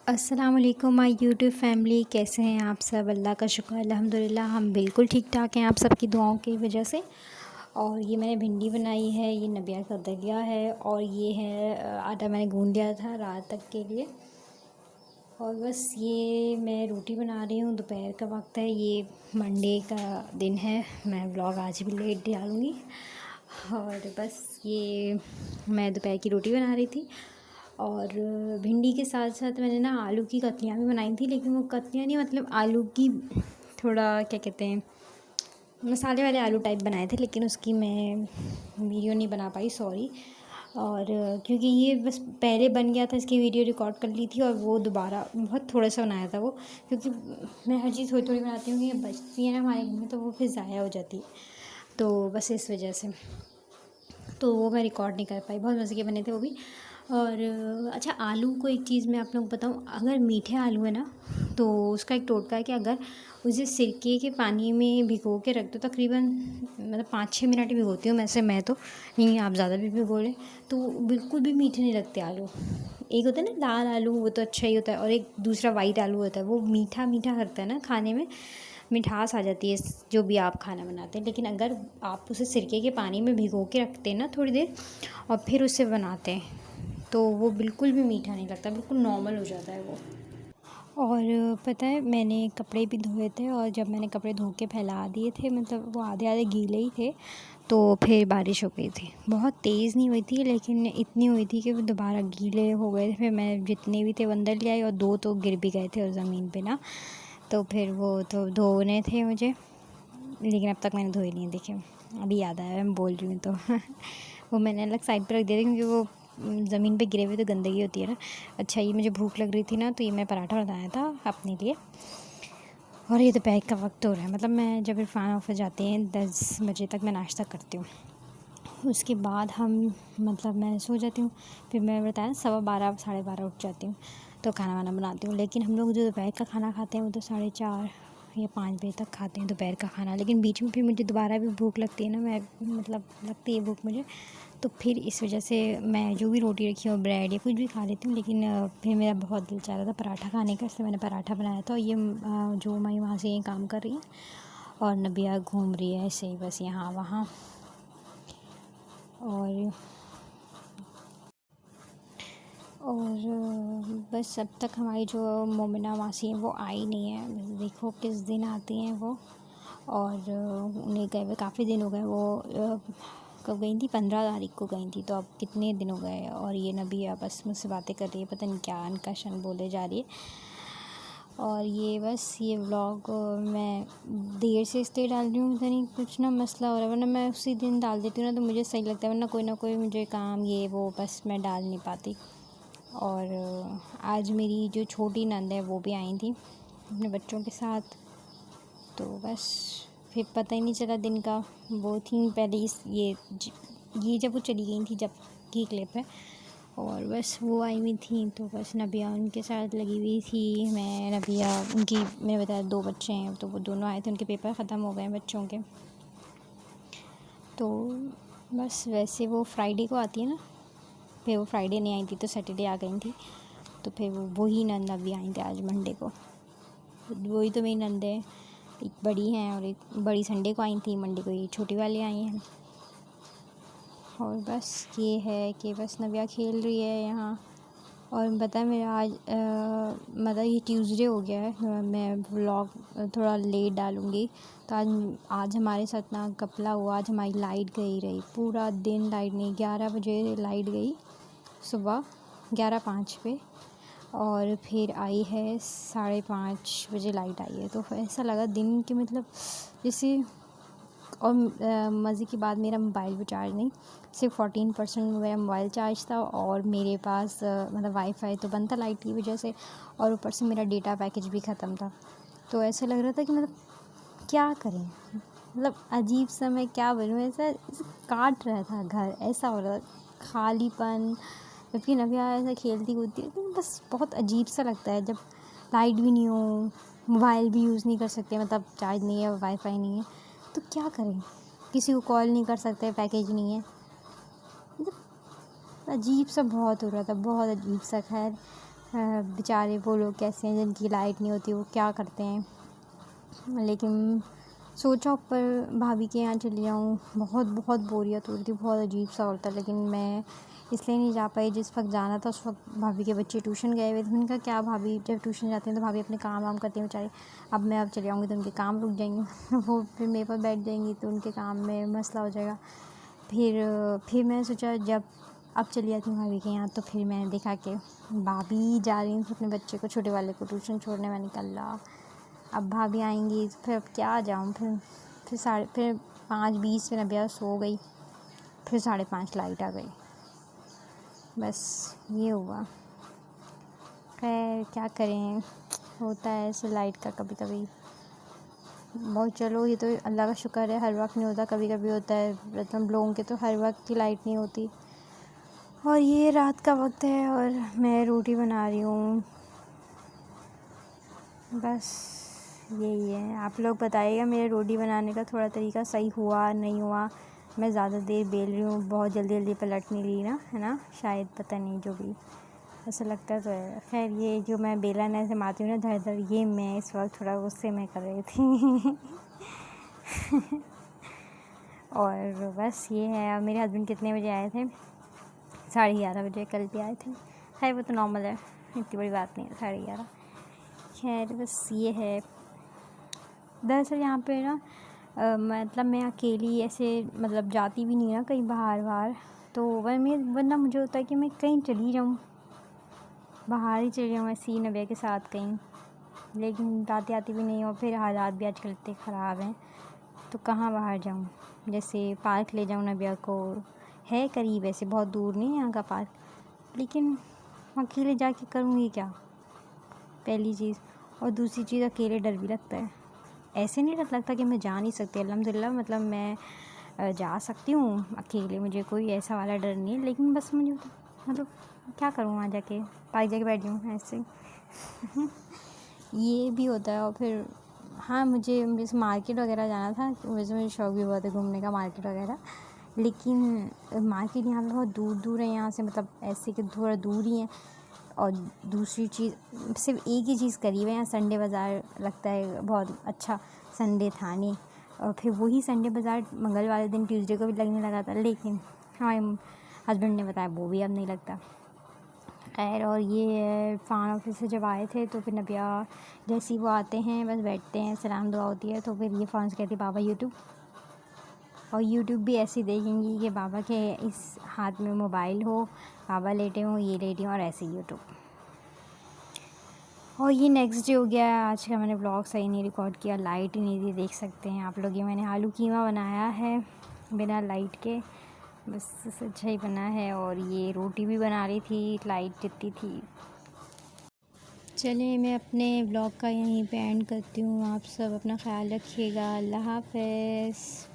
अस्सलाम वालेकुम my YouTube family, कैसे हैं आप सब। अल्लाह का शुक्र अल्हम्दुलिल्लाह, हम बिल्कुल ठीक ठाक हैं आप सबकी दुआओं की वजह से। और ये मैंने भिंडी बनाई है, ये नबिया का दलिया है, और ये है आटा मैंने गूंद दिया था रात तक के लिए। और बस ये मैं रोटी बना रही हूँ, दोपहर का वक्त है, ये मंडे का दिन है। मैं व्लॉग आज भी लेट डालूँगी। और बस ये मैं दोपहर की रोटी बना रही थी, और भिंडी के साथ साथ मैंने ना आलू की कतलियाँ भी बनाई थी, लेकिन वो कतलियाँ नहीं, मतलब आलू की थोड़ा क्या कहते हैं, मसाले वाले आलू टाइप बनाए थे, लेकिन उसकी मैं वीडियो नहीं बना पाई, सॉरी। और क्योंकि ये बस पहले बन गया था, इसकी वीडियो रिकॉर्ड कर ली थी, और वो दोबारा बहुत थोड़ा सा बनाया था वो, क्योंकि मैं हर चीज़ थोड़ी थोड़ी बनाती हूँ, ये बचती है ना हमारे घर में, तो वो फिर ज़ाया हो जाती है, तो बस इस वजह से तो वो मैं रिकॉर्ड नहीं कर पाई। बहुत मज़े के बने थे वो भी। और अच्छा, आलू को एक चीज़ मैं आप लोगों को बताऊँ, अगर मीठे आलू है ना, तो उसका एक टोटका है कि अगर उसे सिरके के पानी में भिगो के रख दो, तकरीबन मतलब 5-6 मिनट ही भिगोती हूँ वैसे मैं तो, नहीं आप ज़्यादा भी भिगो लें तो बिल्कुल भी मीठे नहीं लगते आलू। एक होता है ना लाल आलू, वो तो अच्छा ही होता है, और एक दूसरा वाइट आलू होता है, वो मीठा मीठा लगता है ना खाने में, मिठास आ जाती है जो भी आप खाना बनाते हैं। लेकिन अगर आप उसे सिरके के पानी में भिगो के रखते हैं ना थोड़ी देर, और फिर उसे बनाते हैं, तो वो बिल्कुल भी मीठा नहीं लगता, बिल्कुल नॉर्मल हो जाता है वो। और पता है, मैंने कपड़े भी धोए थे, और जब मैंने कपड़े धो के फैला दिए थे, मतलब वो आधे आधे गीले ही थे, तो फिर बारिश हो गई थी। बहुत तेज़ नहीं हुई थी, लेकिन इतनी हुई थी कि वो दोबारा गीले हो गए थे। फिर मैं जितने भी थे वो अंदर ले आई, और 2 तो गिर भी गए थे उस ज़मीन पे ना, तो फिर वो तो धोने थे मुझे, लेकिन अब तक मैंने धोए नहीं। देखिए, अभी याद आया मैं बोल रही हूँ तो वो मैंने अलग साइड पर रख दिया था, क्योंकि वो ज़मीन पे गिरे हुए तो गंदगी होती है ना। अच्छा, ये मुझे भूख लग रही थी ना, तो ये मैं पराठा बनाया था अपने लिए। और ये दोपहर का वक्त हो रहा है, मतलब मैं जब इरफान ऑफिस जाते हैं 10 बजे तक मैं नाश्ता करती हूँ, उसके बाद हम मतलब मैं सो जाती हूँ। फिर मैं बताया 12:15 12:30 उठ जाती हूँ, तो खाना वाना बनाती हूँ। लेकिन हम लोग जो दोपहर का खाना खाते हैं वो तो 4:30 या 5 बजे तक खाते हैं दोपहर का खाना। लेकिन बीच में फिर मुझे दोबारा भी भूख लगती है ना, मैं मतलब लगती है भूख मुझे, तो फिर इस वजह से मैं जो भी रोटी रखी हो, ब्रेड या कुछ भी खा लेती हूँ। लेकिन फिर मेरा बहुत दिल चाह रहा था पराठा खाने का, इसलिए मैंने पराठा बनाया था। और ये जो मैं वहाँ से काम कर रही है, और नबिया घूम रही है ऐसे ही बस यहाँ वहाँ। और बस अब तक हमारी जो मोमिना मासी हैं वो आई नहीं है, बस देखो किस दिन आती हैं वो। और उन्हें गए हुए काफ़ी दिन हो गए, वो कब गई थी, 15 तारीख को गई थी, तो अब कितने दिन हो गए। और ये नबिया बस मुझसे बातें कर रही है, पता नहीं क्या अनकशन बोले जा रही है। और ये बस ये व्लॉग मैं देर से इसलिए डाल रही हूँ, पता नहीं कुछ ना मसला हो रहा है, वरना मैं उसी दिन डाल देती हूँ ना, तो मुझे सही लगता है, वरना कोई ना कोई मुझे काम ये वो, बस मैं डाल नहीं पाती। और आज मेरी जो छोटी नंद है वो भी आई थी अपने बच्चों के साथ, तो बस फिर पता ही नहीं चला दिन का। वो थी पहले ये जब वो चली गई थी, जब की क्लिप है। और बस वो आई हुई थी, तो बस नबिया उनके साथ लगी हुई थी। मैं नबिया उनकी, मैंने बताया 2 बच्चे हैं, तो वो दोनों आए थे, उनके पेपर ख़त्म हो गए बच्चों के। तो बस वैसे वो फ्राइडे को आती है ना, फिर वो फ्राइडे नहीं आई थी तो सैटरडे आ गई थी, तो फिर वही नंद अभी आई थी आज मंडे को। वही तो मेरी नंद है, एक बड़ी हैं और एक बड़ी संडे को आई थी, मंडे को ये छोटी वाली आई हैं। और बस ये है कि बस नबिया खेल रही है यहाँ। और पता है मेरा आज मतलब ये ट्यूसडे हो गया है, मैं व्लॉग थोड़ा लेट डालूँगी। तो आज हमारे साथ ना घपला हुआ, आज हमारी लाइट गई रही पूरा दिन, लाइट नहीं, 11 बजे लाइट गई सुबह, 11:05 पे, और फिर आई है 5:30 बजे लाइट आई है। तो ऐसा लगा दिन के मतलब जैसे। और मज़े की बात, मेरा मोबाइल भी चार्ज नहीं, सिर्फ 14% मेरा मोबाइल चार्ज था, और मेरे पास मतलब वाईफाई तो बंद था लाइट की वजह से, और ऊपर से मेरा डेटा पैकेज भी ख़त्म था। तो ऐसा लग रहा था कि मतलब क्या करें, मतलब अजीब सा मैं क्या बोलूँ, ऐसा काट रहा था घर, ऐसा हो रहा था खालीपन। जबकि नबिया ऐसा खेलती कूदती है, तो बस बहुत अजीब सा लगता है जब लाइट भी नहीं हो, मोबाइल भी यूज़ नहीं कर सकते, मतलब चार्ज नहीं है, वाईफाई नहीं है, तो क्या करें, किसी को कॉल नहीं कर सकते, पैकेज नहीं है, मतलब अजीब सा बहुत हो रहा था, बहुत अजीब सा। खैर बेचारे वो लोग कैसे हैं जिनकी लाइट नहीं होती, वो क्या करते हैं। लेकिन सोचा ऊपर भाभी के यहाँ चली जाऊँ, बहुत बहुत बोरियत हो रही थी, बहुत अजीब सा होता। लेकिन मैं इसलिए नहीं जा पाई, जिस वक्त जाना था उस वक्त भाभी के बच्चे ट्यूशन गए हुए थे। मैंने कहा क्या भाभी जब ट्यूशन जाते हैं तो भाभी अपने काम वाम करते हैं बेचारे, अब मैं अब चले जाऊँगी तो उनके काम रुक जाएंगे वो फिर मेरे पर बैठ जाएंगी तो उनके काम में मसला हो जाएगा। फिर मैंने सोचा जब अब चली जाती हूँ भाभी के यहाँ, तो फिर मैंने देखा कि भाभी जा रही थी अपने बच्चे को, छोटे वाले को ट्यूशन छोड़ने। मैंने कहा अल्लाह, अब भाभी आएंगी फिर अब क्या जाऊँ। फिर 5:20 में नबिया सो गई, फिर 5:30 लाइट आ गई। बस ये हुआ। खैर क्या करें, होता है ऐसे लाइट का कभी कभी। बहुत चलो, ये तो अल्लाह का शुक्र है, हर वक्त नहीं होता, कभी कभी होता है। मतलब लोगों के तो हर वक्त की लाइट नहीं होती। और ये रात का वक्त है और मैं रोटी बना रही हूँ। बस यही है। आप लोग बताइएगा मेरे रोटी बनाने का थोड़ा तरीका सही हुआ नहीं हुआ। मैं ज़्यादा देर बेल रही हूँ, बहुत जल्दी जल्दी पलट नहीं रही ना, है ना, शायद, पता नहीं, जो भी ऐसा लगता तो है। खैर ये जो मैं बेलन ऐसे मारती हूँ ना धर धर, ये मैं इस वक्त थोड़ा गुस्से में कर रही थी और बस ये है। और मेरे हस्बैंड कितने बजे आए थे? 11:30 बजे कल भी आए थे। खैर वो तो नॉर्मल है, इतनी बड़ी बात नहीं है 11:30। खैर बस ये है। दरअसल यहाँ पे ना मतलब मैं अकेली ऐसे मतलब जाती भी नहीं ना कहीं बाहर, तो वरना मुझे होता है कि मैं कहीं चली जाऊँ, बाहर ही चली जाऊँ ऐसे ही नबिया के साथ कहीं। लेकिन जाती आती भी नहीं, और फिर हालात भी आजकल इतने ख़राब हैं तो कहाँ बाहर जाऊँ। जैसे पार्क ले जाऊँ नबिया को, है करीब, ऐसे बहुत दूर नहीं है यहाँ का पार्क, लेकिन अकेले जाके करूँगी क्या, पहली चीज़। और दूसरी चीज़, अकेले डर भी लगता है। ऐसे नहीं डर लगता कि मैं जा नहीं सकती, अल्हम्दुलिल्लाह, मतलब मैं जा सकती हूँ अकेले, मुझे कोई ऐसा वाला डर नहीं है। लेकिन बस मुझे मतलब क्या करूँ, वहाँ जाके पार्क जाके बैठ जाऊँ ऐसे ये भी होता है। और फिर हाँ, मुझे जैसे मार्केट वगैरह जाना था, वैसे मुझे शौक भी बहुत है घूमने का, मार्केट वगैरह। लेकिन मार्केट यहाँ पे बहुत दूर दूर है यहाँ से, मतलब ऐसे कि थोड़ा दूर ही है। और दूसरी चीज़, सिर्फ एक ही चीज़ करीब है, यहाँ संडे बाज़ार लगता है बहुत अच्छा। संडे था नहीं, और फिर वही संडे बाज़ार मंगल वाले दिन, ट्यूसडे को भी लगने लगा था, लेकिन हमारे हस्बैंड ने बताया वो भी अब नहीं लगता। खैर, और ये है, फ़ान ऑफिस से जब आए थे तो फिर नबिया जैसे ही वो आते हैं बस बैठते हैं, सलाम दुआ होती है, तो फिर ये फ़ान से कहती बाबा यूट्यूब। और यूट्यूब भी ऐसे देखेंगी कि बाबा के इस हाथ में मोबाइल हो, बाबा लेटे हों, ये लेटी हों, और ऐसे यूट्यूब। और ये नेक्स्ट डे हो गया है। आज का मैंने ब्लॉग सही नहीं रिकॉर्ड किया, लाइट ही नहीं थी, देख सकते हैं आप लोग। ये मैंने आलू कीमा बनाया है बिना लाइट के, बस अच्छा ही बना है। और ये रोटी भी बना रही थी, लाइट जितनी थी। चलिए मैं अपने ब्लॉग का यहीं पे एंड करती हूँ। आप सब अपना ख्याल रखिएगा। अल्लाह हाफ़िज़।